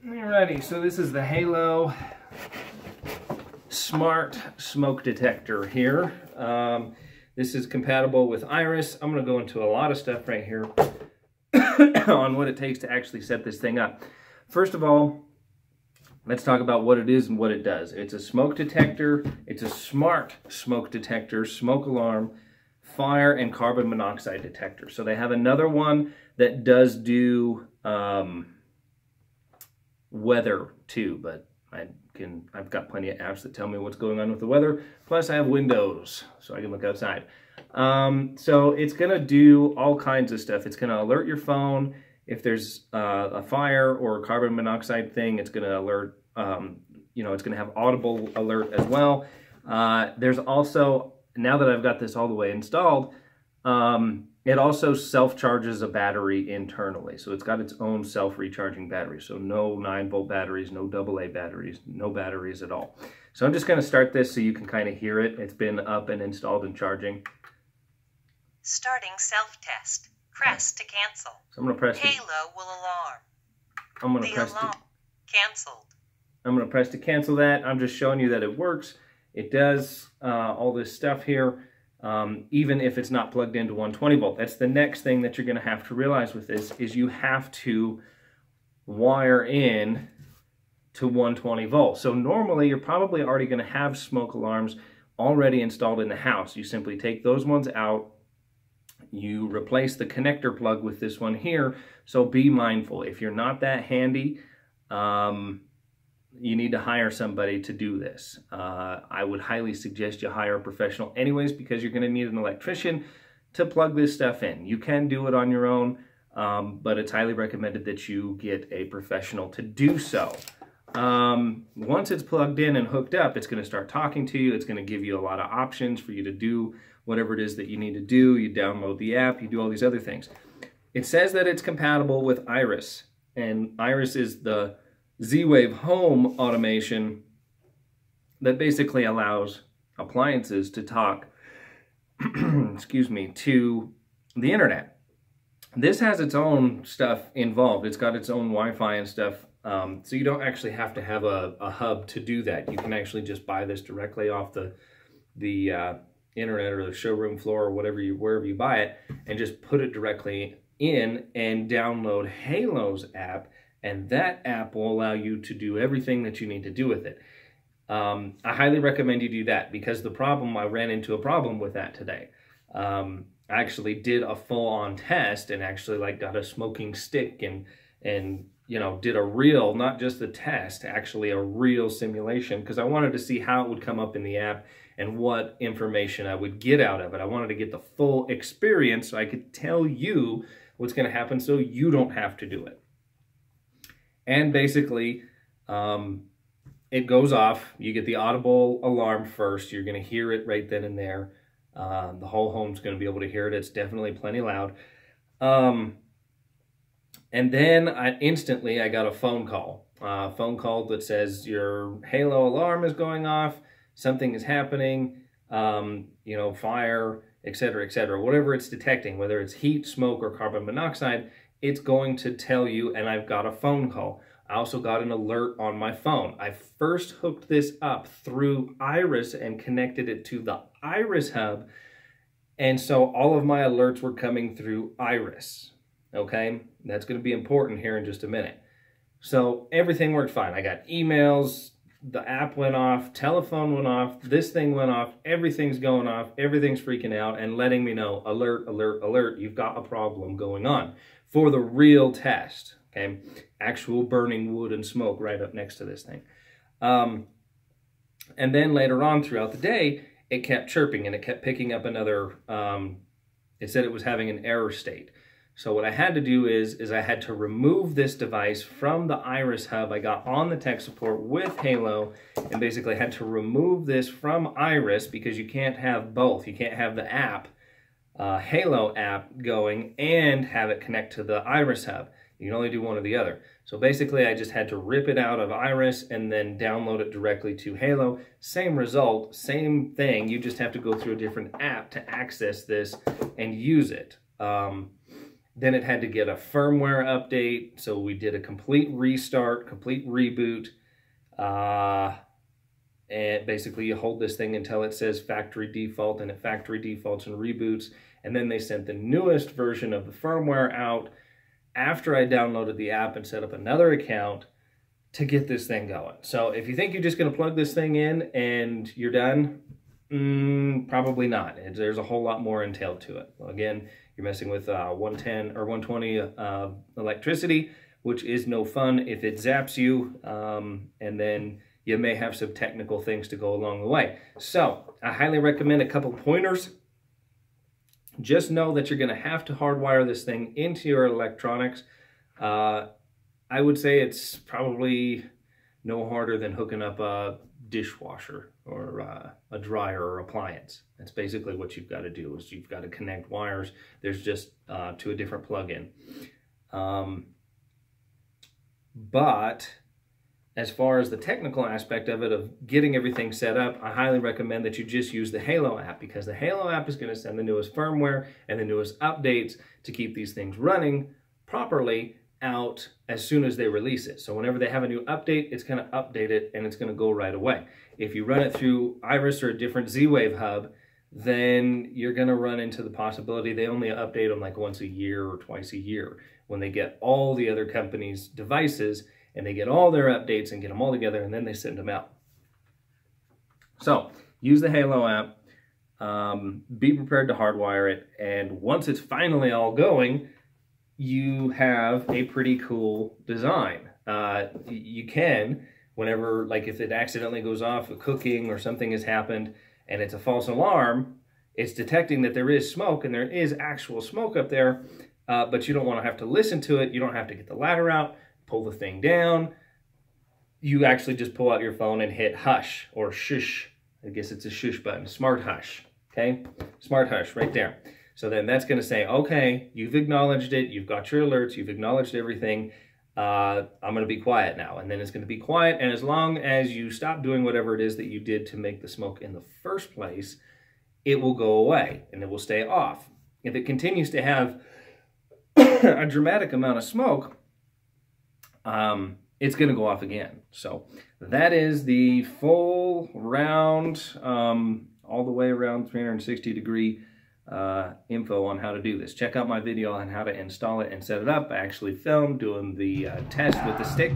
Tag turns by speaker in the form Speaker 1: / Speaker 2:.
Speaker 1: Alrighty, so this is the Halo Smart Smoke Detector here. This is compatible with Iris. I'm going to go into a lot of stuff right here on what it takes to actually set this thing up. First of all, let's talk about what it is and what it does. It's a smoke detector. It's a smart smoke detector, smoke alarm, fire, and carbon monoxide detector. So they have another one that does do weather too, but I've got plenty of apps that tell me what's going on with the weather. Plus I have Windows, so I can look outside. So it's gonna do all kinds of stuff. It's gonna alert your phone if there's a fire or a carbon monoxide thing. It's gonna alert, it's gonna have audible alert as well. There's also, now that I've got this all the way installed, it also self-charges a battery internally. So it's got its own self-recharging battery. So no 9-volt batteries, no AA batteries, no batteries at all. So I'm just going to start this so you can kind of hear it. It's been up and installed and charging.
Speaker 2: Starting self-test. Press to cancel.
Speaker 1: So I'm going to press
Speaker 2: Halo will alarm.
Speaker 1: I'm going to press
Speaker 2: canceled.
Speaker 1: I'm going to press to cancel that. I'm just showing you that it works. It does all this stuff here. Even if it's not plugged into 120 volt. That's the next thing that you're going to have to realize with this is you have to wire in to 120 volts. So normally you're probably already going to have smoke alarms already installed in the house. You simply take those ones out, you replace the connector plug with this one here. So be mindful. If you're not that handy, you need to hire somebody to do this. I would highly suggest you hire a professional anyways, because you're going to need an electrician to plug this stuff in. You can do it on your own, but it's highly recommended that you get a professional to do so. Once it's plugged in and hooked up, it's going to start talking to you. It's going to give you a lot of options for you to do whatever it is that you need to do. You download the app, you do all these other things. It says that it's compatible with Iris, and Iris is the Z-Wave home automation that basically allows appliances to talk, excuse me, to the internet. This has its own stuff involved. It's got its own Wi-Fi and stuff, so you don't actually have to have a hub to do that. You can actually just buy this directly off the internet or the showroom floor or wherever you buy it, and just put it directly in and download Halo's app. And that app will allow you to do everything that you need to do with it. I highly recommend you do that, because I ran into a problem with that today. I actually did a full-on test and actually got a smoking stick and did a real, not just a test, actually a real simulation, because I wanted to see how it would come up in the app and what information I would get out of it. I wanted to get the full experience so I could tell you what's going to happen so you don't have to do it. And basically, it goes off. You get the audible alarm first. You're going to hear it right then and there. The whole home's going to be able to hear it. It's definitely plenty loud. And then instantly I got a phone call. That says your Halo alarm is going off. Something is happening. Fire, etc., etc. Whatever it's detecting, whether it's heat, smoke, or carbon monoxide, it's going to tell you, and I've got a phone call. I also got an alert on my phone. I first hooked this up through Iris and connected it to the Iris hub, and so all of my alerts were coming through Iris, okay? That's going to be important here in just a minute. So everything worked fine. I got emails, the app went off, telephone went off, this thing went off, everything's going off, everything's freaking out and letting me know, alert, alert, alert, you've got a problem going on. For the real test, okay? Actual burning wood and smoke right up next to this thing. And then later on throughout the day, it kept chirping and it kept picking up another, it said it was having an error state. So what I had to do is I had to remove this device from the Iris hub. I got on the tech support with Halo and basically had to remove this from Iris, because you can't have both. You can't have the app, Halo app going and have it connect to the Iris hub. You can only do one or the other. So basically I just had to rip it out of Iris and then download it directly to Halo. Same result, same thing. You just have to go through a different app to access this and use it. Then it had to get a firmware update. So we did a complete restart, complete reboot. And basically you hold this thing until it says factory default, and it factory defaults and reboots. And then they sent the newest version of the firmware out after I downloaded the app and set up another account to get this thing going. So if you think you're just going to plug this thing in and you're done, probably not. There's a whole lot more entailed to it. Again, you're messing with 110 or 120 electricity, which is no fun if it zaps you, and then you may have some technical things to go along the way. So I highly recommend a couple pointers. Just know that you're going to have to hardwire this thing into your electronics. I would say it's probably no harder than hooking up a dishwasher or a dryer or appliance. That's basically what you've got to do, is you've got to connect wires. There's just to a different plug-in. But as far as the technical aspect of it, of getting everything set up, I highly recommend that you just use the Halo app, because the Halo app is going to send the newest firmware and the newest updates to keep these things running properly out as soon as they release it. So whenever they have a new update, it's going to update it and it's going to go right away. If you run it through Iris or a different Z-Wave hub, then you're going to run into the possibility they only update them like once a year or twice a year, when they get all the other companies' devices and they get all their updates and get them all together, and then they send them out. So use the Halo app, be prepared to hardwire it, and once it's finally all going, you have a pretty cool design. You can, whenever, like if it accidentally goes off, cooking or something has happened and it's a false alarm, it's detecting that there is smoke, and there is actual smoke up there, but you don't want to have to listen to it. You don't have to get the ladder out, pull the thing down. You actually just pull out your phone and hit hush or shush. I guess it's a shush button, smart hush, okay? Smart hush right there. So then that's going to say, okay, you've acknowledged it, you've got your alerts, you've acknowledged everything, I'm going to be quiet now. And then it's going to be quiet, and as long as you stop doing whatever it is that you did to make the smoke in the first place, it will go away and it will stay off. If it continues to have a dramatic amount of smoke, it's going to go off again. So that is the full round, all the way around 360-degree info on how to do this. Check out my video on how to install it and set it up. I actually filmed doing the test with the stick.